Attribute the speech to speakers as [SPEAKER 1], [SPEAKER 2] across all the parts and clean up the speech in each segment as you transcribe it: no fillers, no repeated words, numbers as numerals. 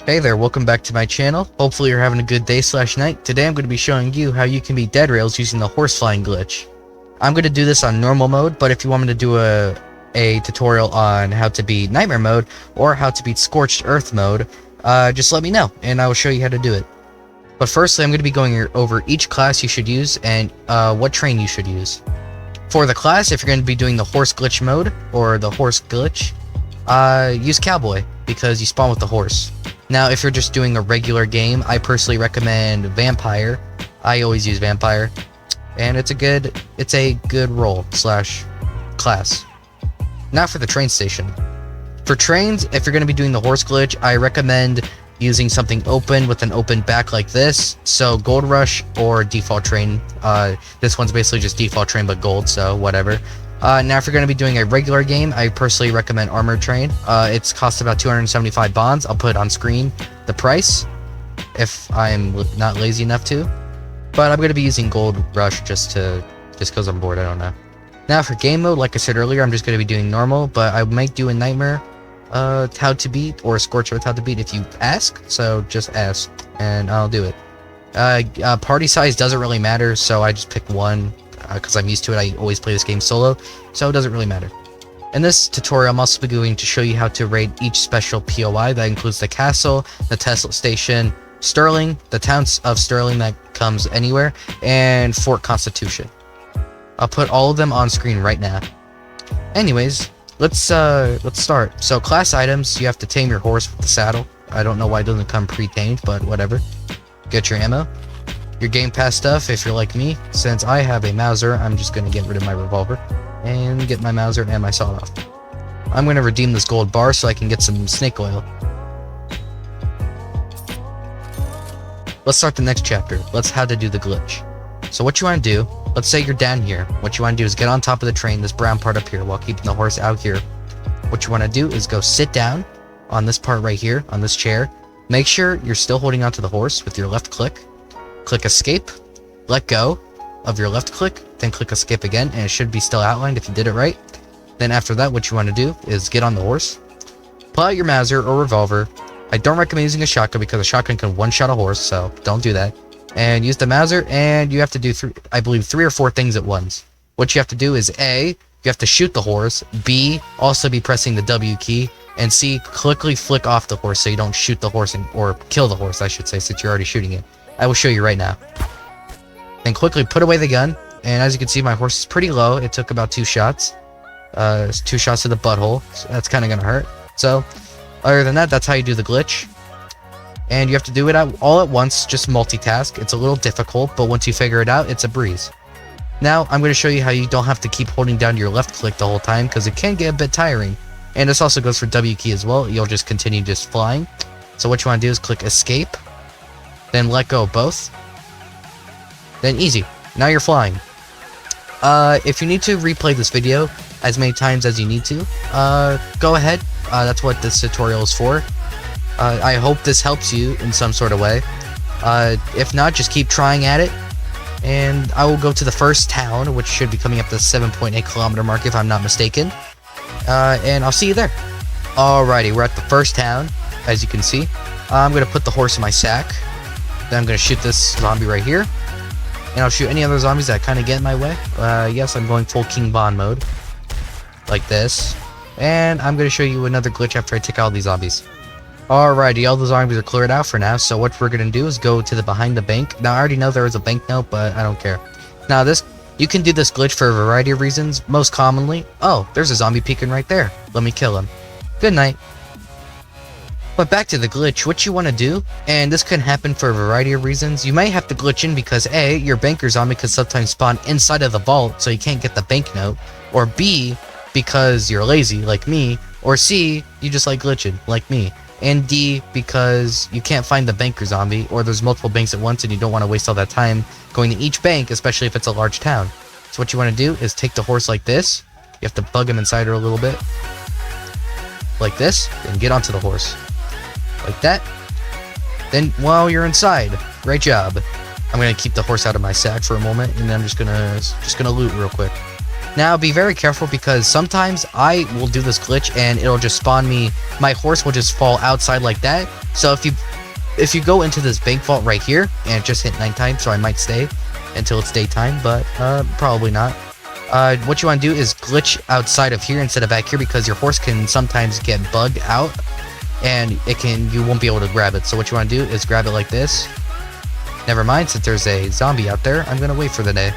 [SPEAKER 1] Hey there, welcome back to my channel. Hopefully you're having a good day / night. Today I'm going to be showing you how you can beat dead rails using the horse flying glitch. I'm going to do this on normal mode, but if you want me to do a tutorial on how to beat nightmare mode or how to beat scorched earth mode, just let me know and I will show you how to do it. But firstly, I'm going to be going over each class you should use and what train you should use. For the class, if you're going to be doing the horse glitch mode or the horse glitch, use Cowboy because you spawn with the horse. Now, if you're just doing a regular game, I personally recommend Vampire. I always use Vampire, and it's a good role / class. Now for the train station. For trains, if you're going to be doing the horse glitch, I recommend using something open with an open back like this. So Gold Rush or Default Train. This one's basically just Default Train but gold, so whatever. Now, if you're going to be doing a regular game, I personally recommend Armored Train. It's cost about 275 bonds. I'll put on screen the price if I'm not lazy enough to. But I'm going to be using Gold Rush just because I'm bored. I don't know. Now, for game mode, like I said earlier, I'm just going to be doing normal, but I might do a Nightmare how to beat or a Scorched Earth how to beat if you ask. So just ask, and I'll do it. Party size doesn't really matter, so I just pick one. Because I'm used to it, I always play this game solo, so it doesn't really matter. In this tutorial, I'm also going to show you how to raid each special POI. That includes the castle, the Tesla station, Sterling, the towns of Sterling that comes anywhere, and Fort Constitution. I'll put all of them on screen right now. Anyways, let's start. So class items, you have to tame your horse with the saddle. I don't know why it doesn't come pre-tamed, but whatever. Get your ammo. Your Game Pass stuff, if you're like me, since I have a Mauser, I'm just going to get rid of my revolver and get my Mauser and my sawed-off. I'm going to redeem this gold bar so I can get some snake oil. Let's start the next chapter. Let's how to do the glitch. So what you want to do, let's say you're down here. What you want to do is get on top of the train, this brown part up here, while keeping the horse out here. What you want to do is go sit down on this part right here, on this chair. Make sure you're still holding onto the horse with your left click. Click escape, let go of your left click, then click escape again, and it should be still outlined if you did it right. Then after that, what you want to do is get on the horse, pull out your Mauser or revolver. I don't recommend using a shotgun because a shotgun can one-shot a horse, so don't do that. And use the Mauser, and you have to do I believe 3 or 4 things at once. What you have to do is A, you have to shoot the horse, B, also be pressing the W key, and C, quickly flick off the horse so you don't shoot the horse or kill the horse, I should say, since you're already shooting it. I will show you right now. Then quickly put away the gun, and as you can see, my horse is pretty low. It took about 2 shots. 2 shots to the butthole, so that's kind of gonna hurt. So, other than that, that's how you do the glitch. And you have to do it all at once, just multitask. It's a little difficult, but once you figure it out, it's a breeze. Now, I'm going to show you how you don't have to keep holding down your left click the whole time, because it can get a bit tiring. And this also goes for W key as well. You'll just continue just flying. So what you want to do is click escape, then let go of both. Then easy. Now you're flying. If you need to replay this video as many times as you need to, go ahead. That's what this tutorial is for. I hope this helps you in some sort of way. If not, just keep trying at it. And I will go to the first town, which should be coming up the 7.8 kilometer mark if I'm not mistaken. And I'll see you there. Alrighty, we're at the first town, as you can see. I'm going to put the horse in my sack. Then I'm going to shoot this zombie right here. And I'll shoot any other zombies that kind of get in my way. Yes, I'm going full King Von mode. Like this. And I'm going to show you another glitch after I take out all these zombies. Alrighty, all the zombies are cleared out for now. So what we're going to do is go to the behind the bank. Now, I already know there is a bank note, but I don't care. Now, you can do this glitch for a variety of reasons. Most commonly, oh, there's a zombie peeking right there. Let me kill him. Good night. But back to the glitch, what you want to do, and this can happen for a variety of reasons. You may have to glitch in because A, your banker zombie could sometimes spawn inside of the vault so you can't get the banknote, or B, because you're lazy like me, or C, you just like glitching like me, and D, because you can't find the banker zombie, or there's multiple banks at once and you don't want to waste all that time going to each bank, especially if it's a large town. So what you want to do is take the horse like this. You have to bug him inside her a little bit. Like this, and get onto the horse. Like that. Then while you're inside, great job. I'm gonna keep the horse out of my sack for a moment, and then I'm just gonna loot real quick. Now be very careful because sometimes I will do this glitch and it'll just spawn me, my horse will just fall outside like that. So if you go into this bank vault right here, and it just hit nighttime, so I might stay until it's daytime, but probably not. What you want to do is glitch outside of here instead of back here because your horse can sometimes get bugged out and you won't be able to grab it. So what you want to do is grab it like this. Never mind, since there's a zombie out there, I'm gonna wait for the day.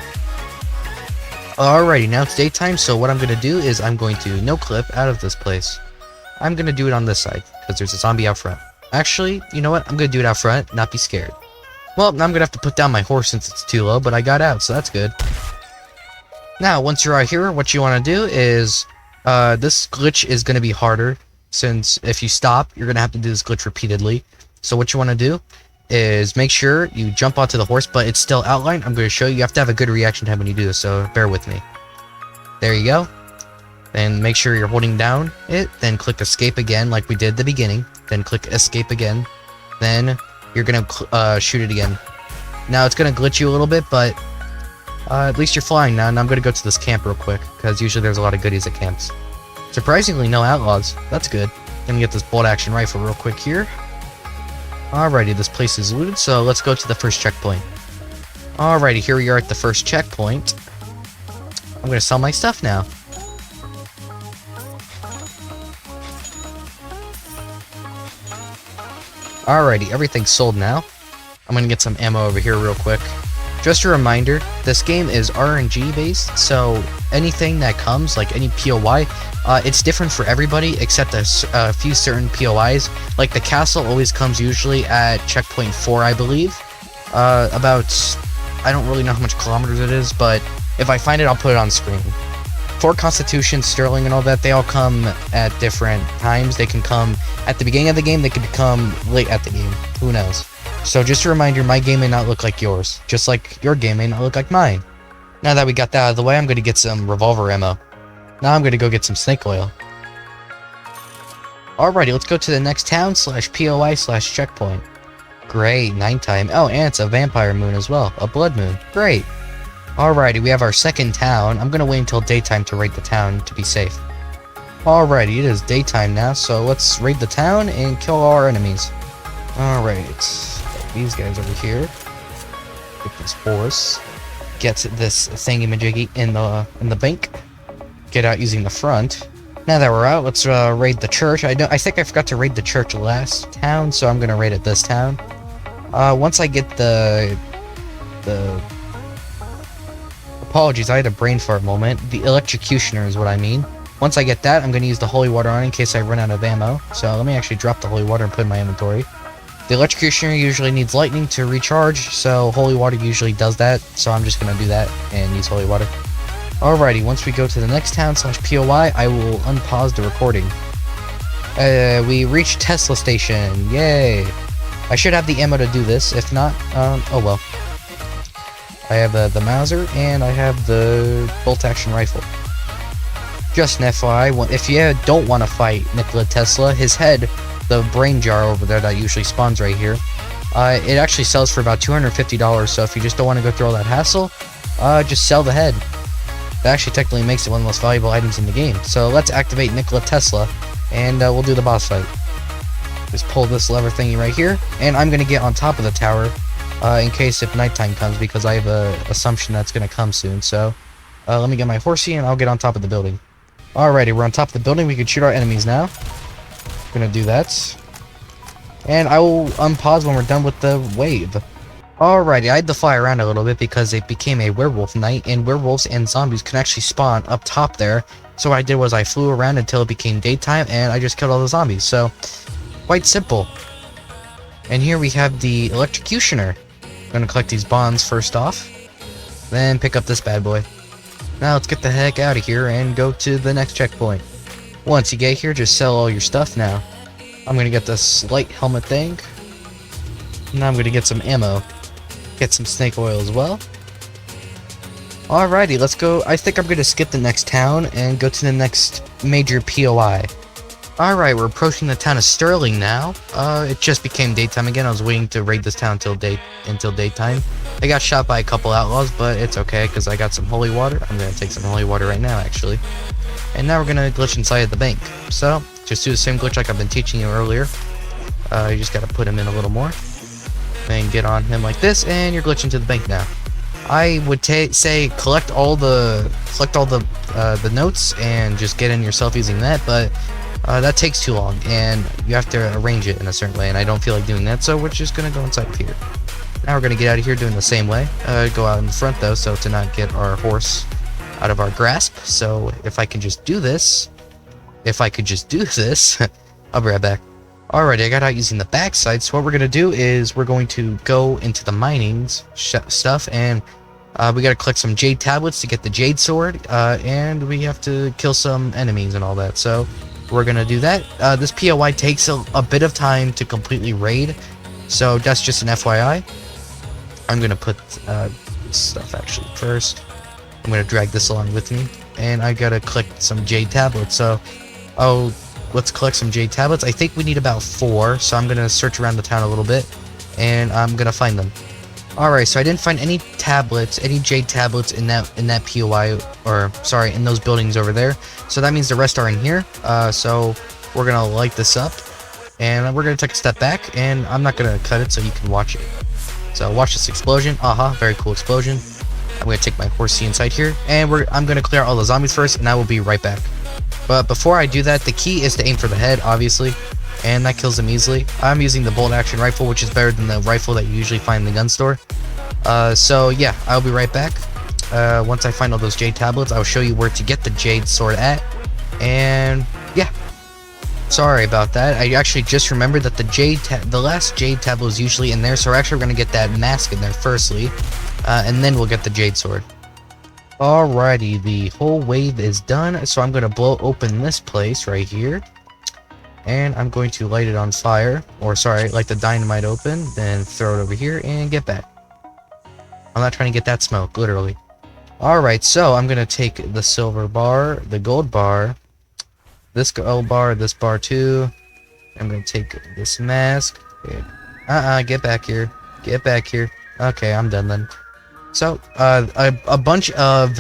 [SPEAKER 1] Alrighty, now it's daytime, so what I'm gonna do is I'm going to no clip out of this place. I'm gonna do it on this side because there's a zombie out front. Actually, you know what? I'm gonna do it out front, not be scared. Well, now I'm gonna have to put down my horse since it's too low, but I got out, so that's good. Now, once you're out here, what you want to do is, this glitch is gonna be harder, since if you stop, you're gonna have to do this glitch repeatedly. So what you want to do is make sure you jump onto the horse, but it's still outlined. I'm going to show you. You have to have a good reaction time when you do this, so bear with me. There you go. Then make sure you're holding down it, then click escape again like we did at the beginning, then click escape again, then you're going to shoot it again. Now it's going to glitch you a little bit, but at least you're flying now, and I'm going to go to this camp real quick, because usually there's a lot of goodies at camps. Surprisingly, no outlaws. That's good. Gonna get this bolt action rifle real quick here. Alrighty, this place is looted, so let's go to the first checkpoint. Alrighty, here we are at the first checkpoint. I'm gonna sell my stuff now. Alrighty, everything's sold now. I'm gonna get some ammo over here real quick. Just a reminder, this game is RNG based, so anything that comes, like any POI, it's different for everybody except a few certain POIs. Like the castle always comes usually at checkpoint 4, I believe. About, I don't really know how much kilometers it is, but if I find it, I'll put it on screen. Fort Constitution, Sterling, and all that, they all come at different times. They can come at the beginning of the game, they could come late at the game. Who knows? So just a reminder, my game may not look like yours, just like your game may not look like mine. Now that we got that out of the way, I'm going to get some revolver ammo. Now I'm going to go get some snake oil. Alrighty, let's go to the next town /POI/checkpoint. Great, nighttime. Oh, and it's a vampire moon as well, a blood moon. Great. Alrighty, we have our second town. I'm going to wait until daytime to raid the town to be safe. Alrighty, it is daytime now, so let's raid the town and kill all our enemies. Alright. These guys over here. Get this horse. Get this thingy-majiggy in the bank. Get out using the front. Now that we're out, let's raid the church. I think I forgot to raid the church last town, so I'm gonna raid it this town. Once I get the apologies, I had a brain fart moment. The electrocutioner is what I mean. Once I get that, I'm gonna use the holy water on in case I run out of ammo. So let me actually drop the holy water and put it in my inventory. The electrocutioner usually needs lightning to recharge, so holy water usually does that, so I'm just gonna do that and use holy water. Alrighty, once we go to the next town /POI, I will unpause the recording. We reached Tesla Station, yay! I should have the ammo to do this, if not, oh well. I have the Mauser, and I have the bolt-action rifle. Just an FYI, if you don't want to fight Nikola Tesla, his head, the brain jar over there that usually spawns right here, it actually sells for about $250, so if you just don't want to go through all that hassle, just sell the head. That actually technically makes it one of the most valuable items in the game. So let's activate Nikola Tesla, and we'll do the boss fight. Just pull this lever thingy right here, and I'm going to get on top of the tower, in case if nighttime comes, because I have a assumption that's going to come soon. So let me get my horsey, and I'll get on top of the building. Alrighty, we're on top of the building. We can shoot our enemies now. Gonna do that, and I will unpause when we're done with the wave. Alrighty, I had to fly around a little bit because it became a werewolf night, and werewolves and zombies can actually spawn up top there. So what I did was I flew around until it became daytime, and I just killed all the zombies. So quite simple. And here we have the electrocutioner. I'm gonna collect these bonds first off, then pick up this bad boy. Now let's get the heck out of here and go to the next checkpoint. Once you get here, just sell all your stuff now. I'm gonna get this light helmet thing. Now I'm gonna get some ammo. Get some snake oil as well. Alrighty, let's go. I think I'm gonna skip the next town and go to the next major POI. Alright, we're approaching the town of Sterling now. It just became daytime again. I was waiting to raid this town until daytime. I got shot by a couple outlaws, but it's okay because I got some holy water. I'm gonna take some holy water right now, actually. And now we're gonna glitch inside of the bank. So, just do the same glitch like I've been teaching you earlier. You just gotta put him in a little more. And get on him like this, and you're glitching to the bank now. I would say collect all the notes and just get in yourself using that, but that takes too long, and you have to arrange it in a certain way, and I don't feel like doing that, so we're just gonna go inside of here. Now we're gonna get out of here doing the same way. Go out in the front though, so to not get our horse out of our grasp. So if I can just do this, I'll be right back. Alrighty, I got out using the backside, so what we're gonna do is we're going to go into the mining stuff, and we gotta collect some jade tablets to get the jade sword, and we have to kill some enemies and all that, so we're gonna do that. This POI takes a bit of time to completely raid, so that's just an FYI. I'm gonna put this stuff actually first. I'm gonna drag this along with me, and I gotta collect some jade tablets, so let's collect some jade tablets. I think we need about 4, so I'm gonna search around the town a little bit, and I'm gonna find them. Alright, so I didn't find any jade tablets in that POI, or sorry, in those buildings over there. So that means the rest are in here. So we're gonna light this up, and we're gonna take a step back, and I'm not gonna cut it so you can watch it. So watch this explosion. Very cool explosion. I'm gonna take my horsey inside here, and I'm gonna clear out all the zombies first, and I will be right back. But before I do that, the key is to aim for the head, obviously, and that kills them easily. I'm using the bolt action rifle, which is better than the rifle that you usually find in the gun store. So yeah, I'll be right back. Once I find all those jade tablets, I'll show you where to get the jade sword at, and yeah. Sorry about that. I actually just remembered that the last jade tablet was usually in there, so we're actually going to get that mask in there firstly, and then we'll get the jade sword. Alrighty, the whole wave is done, so I'm going to blow open this place right here, and I'm going to light it on fire, or sorry, light the dynamite open, then throw it over here and get back. I'm not trying to get that smoke, literally. Alright, so I'm going to take the silver bar, the gold bar, this gold bar, this bar too. I'm going to take this mask. Get back here. Get back here. Okay, I'm done then. So, a bunch of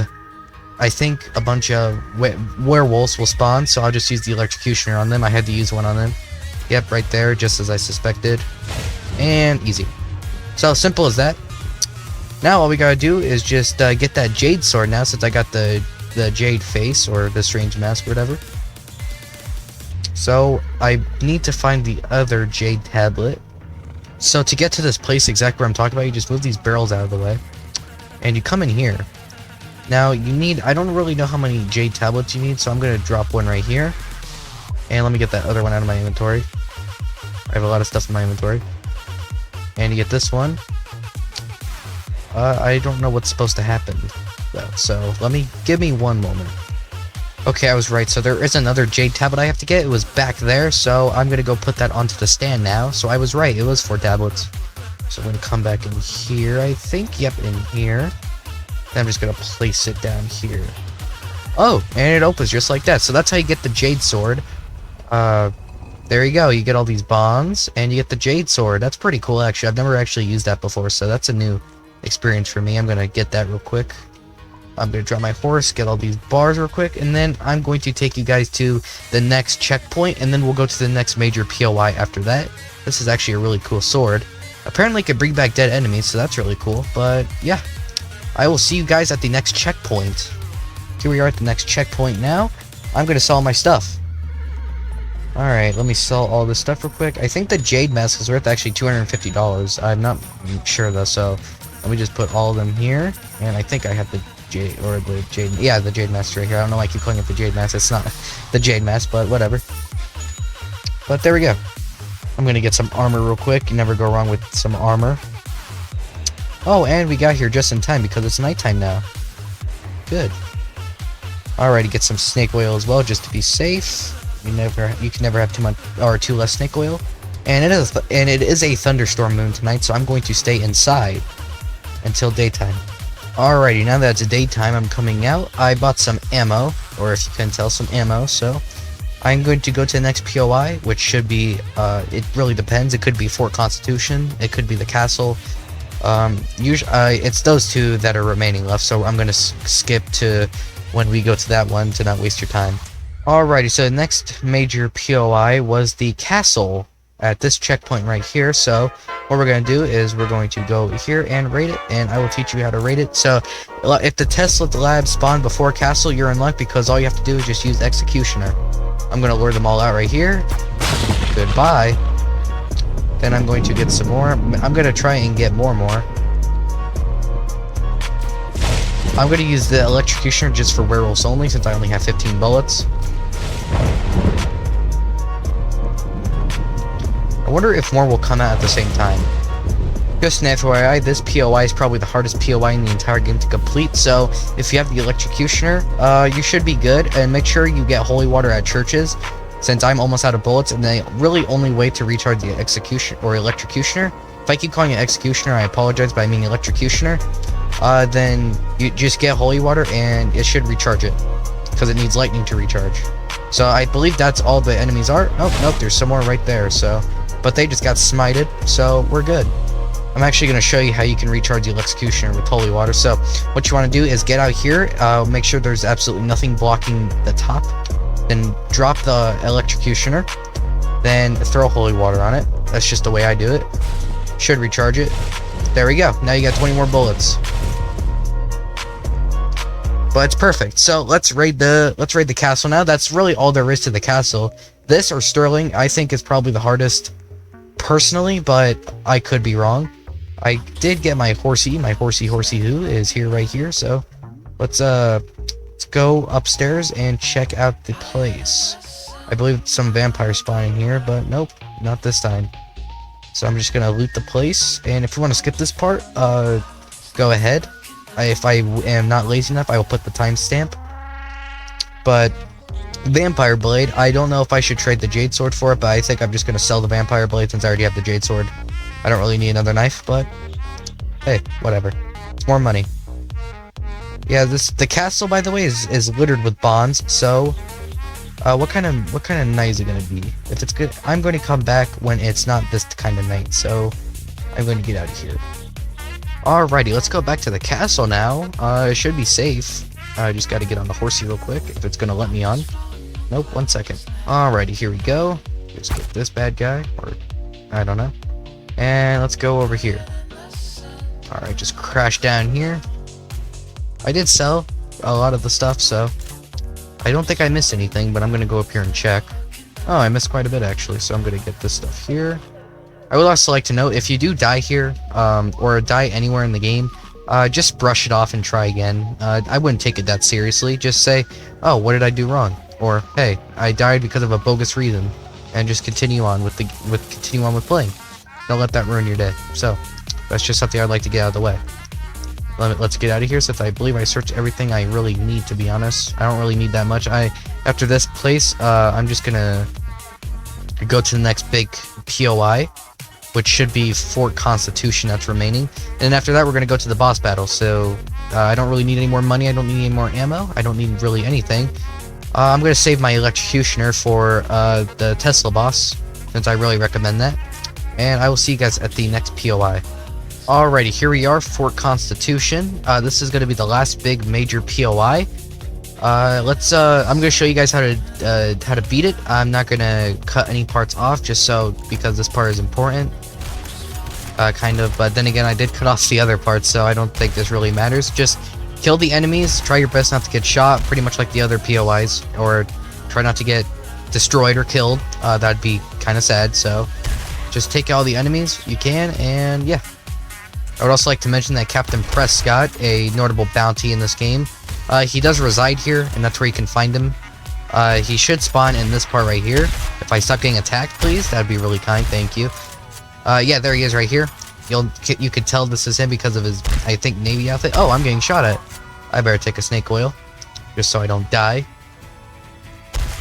[SPEAKER 1] werewolves will spawn, so I'll just use the electrocutioner on them. I had to use one on them. Yep, right there, just as I suspected. And easy. So, simple as that. Now, all we gotta do is just get that jade sword now, since I got the jade face, or the strange mask, or whatever. So, I need to find the other jade tablet. So, to get to this place exactly where I'm talking about, you just move these barrels out of the way. And you come in here. Now, I don't really know how many jade tablets you need, so I'm going to drop one right here. And let me get that other one out of my inventory. I have a lot of stuff in my inventory. And you get this one. I don't know what's supposed to happen, though, so give me one moment. Okay, I was right, so there is another jade tablet I have to get. It was back there, so I'm going to go put that onto the stand now. So I was right, it was 4 tablets. So I'm going to come back in here, I think. Yep, in here. Then I'm just going to place it down here. Oh, and it opens just like that. So that's how you get the jade sword. There you go. You get all these bombs, and you get the jade sword. That's pretty cool, actually. I've never actually used that before, so that's a new experience for me. I'm going to get that real quick. I'm going to drop my horse, get all these bars real quick, and then I'm going to take you guys to the next checkpoint, and then we'll go to the next major POI after that. This is actually a really cool sword. Apparently it can bring back dead enemies, so that's really cool. But yeah, I will see you guys at the next checkpoint. Here we are at the next checkpoint now. I'm going to sell my stuff. Alright, let me sell all this stuff real quick. I think the jade mask is worth actually $250. I'm not sure though, so let me just put all of them here. And I think I have the jade mask right here. I don't know why I keep calling it the jade mask. It's not the jade mask, but whatever. But there we go. I'm gonna get some armor real quick. You never go wrong with some armor. Oh, and we got here just in time because it's nighttime now. Good. Alrighty, get some snake oil as well, just to be safe. You can never have too much or too less snake oil. And it is a thunderstorm moon tonight, so I'm going to stay inside until daytime. Alrighty, now that it's daytime, I'm coming out. I bought some ammo, or if you can tell, some ammo. So I'm going to go to the next POI, which should be, it really depends. It could be Fort Constitution, it could be the castle. Usually, it's those two that are remaining left, so I'm going to skip to when we go to that one to not waste your time. Alrighty, so the next major POI was the castle at this checkpoint right here. So what we're going to do is we're going to go here and raid it, and I will teach you how to raid it. So if the Tesla lab spawned before castle, you're in luck, because all you have to do is just use executioner. I'm going to lure them all out right here. Goodbye. Then I'm going to get some more. I'm going to try and get more. I'm going to use the electrocutioner just for werewolves only, since I only have 15 bullets. I wonder if more will come out at the same time. Just an FYI, this POI is probably the hardest POI in the entire game to complete, so if you have the electrocutioner, you should be good, and make sure you get holy water at churches, since I'm almost out of bullets, and the really only way to recharge the execution or electrocutioner, if I keep calling it executioner, I apologize, but I mean electrocutioner, then you just get holy water and it should recharge it, because it needs lightning to recharge. So I believe that's all the enemies are. Oh, nope, there's some more right there, so, but they just got smited, so we're good. I'm actually going to show you how you can recharge the executioner with holy water. So what you want to do is get out here, make sure there's absolutely nothing blocking the top, then drop the electrocutioner, then throw holy water on it. That's just the way I do it. Should recharge it. There we go. Now you got 20 more bullets. But it's perfect. So let's raid the castle now. That's really all there is to the castle. This or Sterling, I think, is probably the hardest personally, but I could be wrong. I did get my horsey who is here right here, so let's go upstairs and check out the place. I believe some vampires spawning here, but nope, not this time. So I'm just gonna loot the place, and if you want to skip this part, go ahead. If I am not lazy enough, I will put the timestamp. But Vampire Blade, I don't know if I should trade the Jade Sword for it, but I think I'm just gonna sell the Vampire Blade since I already have the Jade Sword. I don't really need another knife, but hey, whatever. It's more money. Yeah, the castle, by the way, is littered with bonds. So, what kind of night is it gonna be? If it's good, I'm going to come back when it's not this kind of night. So, I'm going to get out of here. Alrighty, let's go back to the castle now. It should be safe. I just got to get on the horsey real quick if it's gonna let me on. Nope, 1 second. Alrighty, here we go. Let's get this bad guy, or I don't know. And let's go over here. Alright, just crash down here. I did sell a lot of the stuff, so I don't think I missed anything, but I'm going to go up here and check. Oh, I missed quite a bit, actually, so I'm going to get this stuff here. I would also like to note, if you do die here, or die anywhere in the game, just brush it off and try again. I wouldn't take it that seriously. Just say, oh, what did I do wrong? Or, hey, I died because of a bogus reason. And just continue on with playing. Don't let that ruin your day. So, that's just something I'd like to get out of the way. Let's get out of here, since I believe I searched everything I really need, to be honest. I don't really need that much. After this place, I'm just gonna go to the next big POI, which should be Fort Constitution that's remaining. And after that, we're gonna go to the boss battle. So, I don't really need any more money, I don't need any more ammo, I don't need really anything. I'm gonna save my electrocutioner for the Tesla boss, since I really recommend that. And I will see you guys at the next POI. Alrighty, here we are, Fort Constitution. This is gonna be the last big major POI. I'm gonna show you guys how to beat it. I'm not gonna cut any parts off, because this part is important. Kind of, but then again, I did cut off the other parts, so I don't think this really matters. Just kill the enemies, try your best not to get shot, pretty much like the other POIs, or try not to get destroyed or killed. That'd be kind of sad, so just take out all the enemies you can, and yeah. I would also like to mention that Captain Prescott, a notable bounty in this game, he does reside here, and that's where you can find him. He should spawn in this part right here. If I stop getting attacked, please, that'd be really kind, thank you. Yeah, there he is right here. You could tell this is him because of his, I think, Navy outfit. Oh, I'm getting shot at. I better take a snake oil, just so I don't die.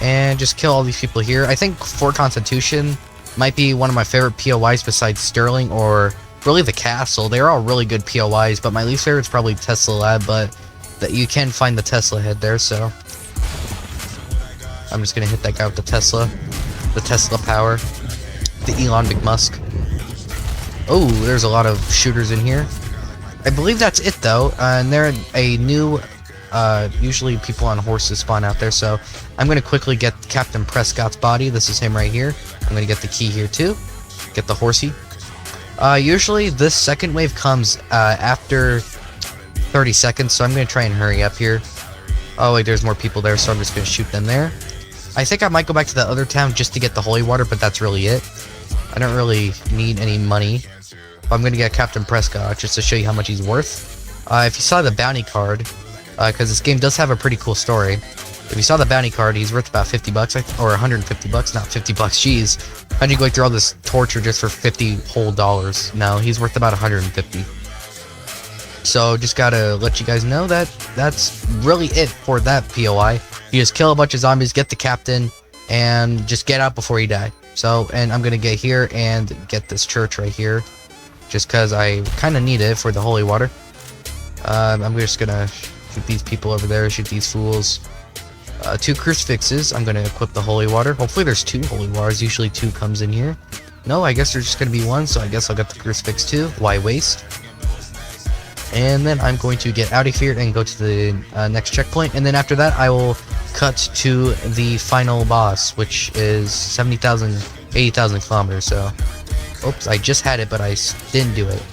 [SPEAKER 1] And just kill all these people here. I think Fort Constitution might be one of my favorite POIs besides Sterling, or really the castle. They're all really good POIs, but my least favorite is probably Tesla Lab, but that you can find the Tesla head there, so I'm just gonna hit that guy with the Tesla power, the Elon McMusk. Oh, there's a lot of shooters in here. I believe that's it though, and they're a new, usually people on horses spawn out there, so I'm going to quickly get Captain Prescott's body. This is him right here. I'm going to get the key here too, get the horsey. Usually this second wave comes after 30 seconds, so I'm going to try and hurry up here. Oh wait, there's more people there, so I'm just going to shoot them there. I think I might go back to the other town just to get the holy water, but that's really it. I don't really need any money. I'm going to get Captain Prescott just to show you how much he's worth. If you saw the bounty card, because this game does have a pretty cool story. If you saw the bounty card, he's worth about 50 bucks, or 150 bucks, not 50 bucks, jeez. How'd you go through all this torture just for 50 whole dollars? No, he's worth about 150. So, just gotta let you guys know that that's really it for that POI. You just kill a bunch of zombies, get the captain, and just get out before you die. So, and I'm gonna get here and get this church right here, just because I kind of need it for the holy water. I'm just gonna shoot these people over there, shoot these fools. 2 crucifixes. I'm gonna equip the holy water. Hopefully there's 2 holy waters. Usually 2 comes in here. No, I guess there's just gonna be 1, so I guess I'll get the crucifix too. Why waste? And then I'm going to get out of here and go to the next checkpoint, and then after that I will cut to the final boss, which is 80,000 kilometers. So, oops, I just had it, but I didn't do it.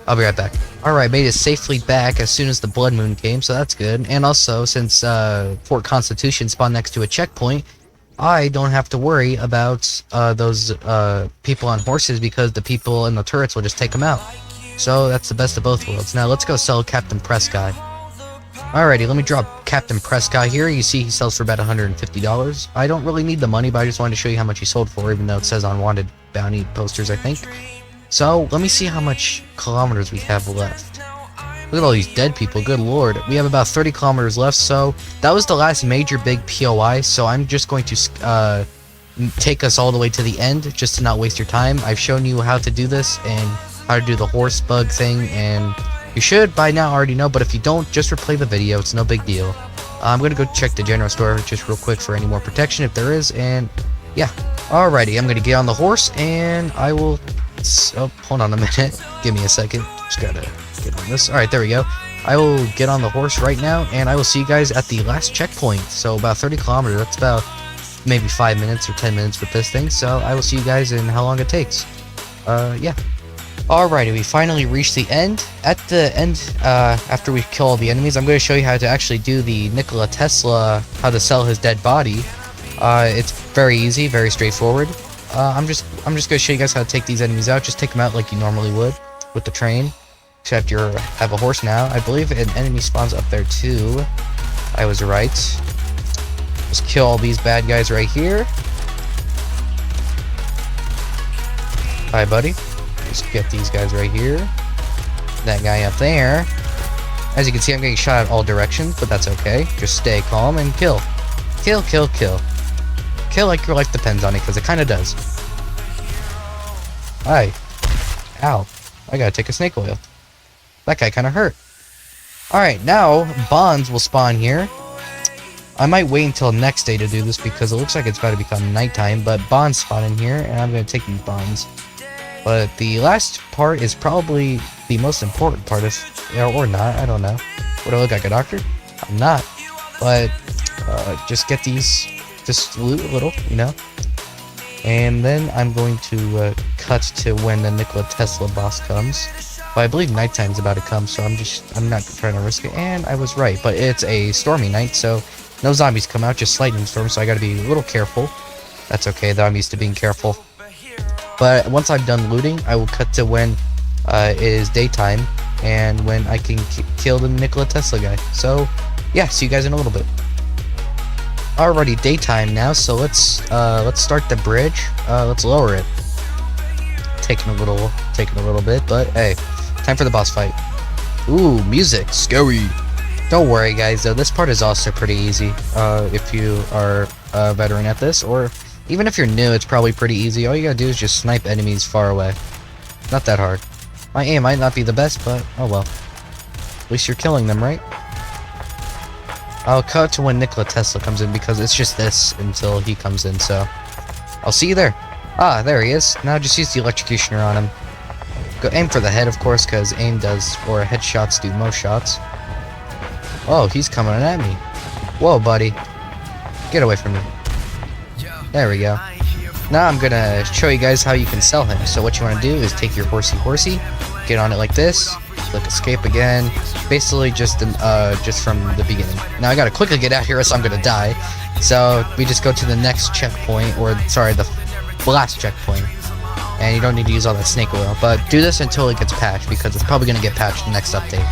[SPEAKER 1] I'll be right back. Alright, made it safely back as soon as the blood moon came, so that's good. And also, since Fort Constitution spawned next to a checkpoint, I don't have to worry about those people on horses, because the people in the turrets will just take them out. So that's the best of both worlds. Now let's go sell Captain Prescott. Alrighty, let me drop Captain Prescott here. You see he sells for about $150. I don't really need the money, but I just wanted to show you how much he sold for, even though it says on wanted bounty posters, I think. So, let me see how much kilometers we have left. Look at all these dead people, good lord. We have about 30 kilometers left, so that was the last major big POI, so I'm just going to take us all the way to the end, just to not waste your time. I've shown you how to do this, and how to do the horse bug thing, and you should by now already know, but if you don't, just replay the video, it's no big deal. I'm gonna go check the general store just real quick for any more protection if there is, and yeah. Alrighty, I'm gonna get on the horse, and I will... Oh, hold on a minute. Give me a second. Just gotta get on this. Alright, there we go. I will get on the horse right now, and I will see you guys at the last checkpoint. So about 30 kilometers, that's about maybe 5 minutes or 10 minutes with this thing, so I will see you guys in how long it takes. Yeah. Alrighty, we finally reached the end. At the end, after we kill all the enemies, I'm going to show you how to actually do the Nikola Tesla, how to sell his dead body. It's very easy, very straightforward. I'm just going to show you guys how to take these enemies out. Just take them out like you normally would with the train, except you have a horse now. I believe an enemy spawns up there too. I was right. Just kill all these bad guys right here. Hi, buddy. Just get these guys right here. That guy up there. As you can see, I'm getting shot at all directions, but that's okay. Just stay calm and kill. Kill, kill, kill. Kill like your life depends on it, because it kind of does. Hi. Ow. I gotta take a snake oil. That guy kind of hurt. Alright, now, bonds will spawn here. I might wait until next day to do this, because it looks like it's about to become nighttime, but bonds spawn in here, and I'm gonna take these bonds. But the last part is probably the most important part, or not, I don't know. Would I look like a doctor? I'm not. But, just get these, just loot a little, you know? And then I'm going to cut to when the Nikola Tesla boss comes. But I believe nighttime's about to come, so I'm not trying to risk it. And I was right, but it's a stormy night, so no zombies come out, just lightning storms, so I gotta be a little careful. That's okay, though, I'm used to being careful. But once I'm done looting, I will cut to when it is daytime and when I can kill the Nikola Tesla guy. So, yeah, see you guys in a little bit. Alrighty, daytime now, so let's start the bridge. Let's lower it. Taking a little bit, but hey, time for the boss fight. Ooh, music, scary. Don't worry, guys. Though this part is also pretty easy. If you are a veteran at this, or even if you're new, it's probably pretty easy. All you gotta do is just snipe enemies far away. Not that hard. My aim might not be the best, but oh well. At least you're killing them, right? I'll cut to when Nikola Tesla comes in because it's just this until he comes in, so I'll see you there. Ah, there he is. Now just use the electrocutioner on him. Go aim for the head, of course, because aim does, or headshots do most shots. Oh, he's coming at me. Whoa, buddy. Get away from me. There we go. Now I'm gonna show you guys how you can sell him. So what you want to do is take your horsey, get on it like this, click escape again. Basically just from the beginning. Now I gotta quickly get out here or else I'm gonna die. So we just go to the next checkpoint, or sorry, the last checkpoint. And you don't need to use all that snake oil, but do this until it gets patched because it's probably gonna get patched the next update.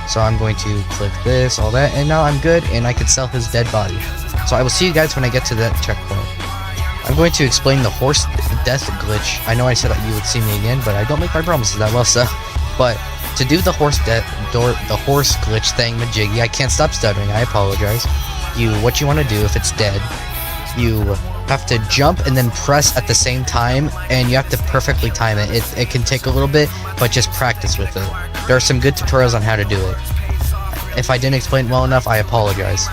[SPEAKER 1] So I'm going to click this, all that, and now I'm good and I can sell his dead body. So I will see you guys when I get to that checkpoint. I'm going to explain the horse death glitch. I know I said that you would see me again, but I don't make my promises that well, so. But to do the horse glitch thing, majiggy, I can't stop stuttering, I apologize. What you want to do if it's dead, you have to jump and then press at the same time, and you have to perfectly time it. It can take a little bit, but just practice with it. There are some good tutorials on how to do it. If I didn't explain well enough, I apologize.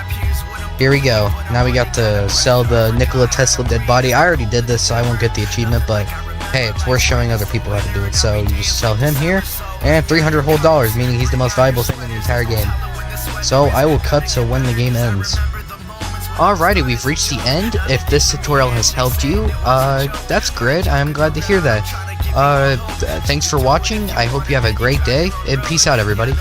[SPEAKER 1] Here we go. Now we got to sell the Nikola Tesla dead body. I already did this, so I won't get the achievement, but hey, it's worth showing other people how to do it. So you just sell him here, and 300 whole dollars, meaning he's the most valuable thing in the entire game. So I will cut to when the game ends. Alrighty, we've reached the end. If this tutorial has helped you, that's great. I'm glad to hear that. Thanks for watching. I hope you have a great day, and peace out, everybody.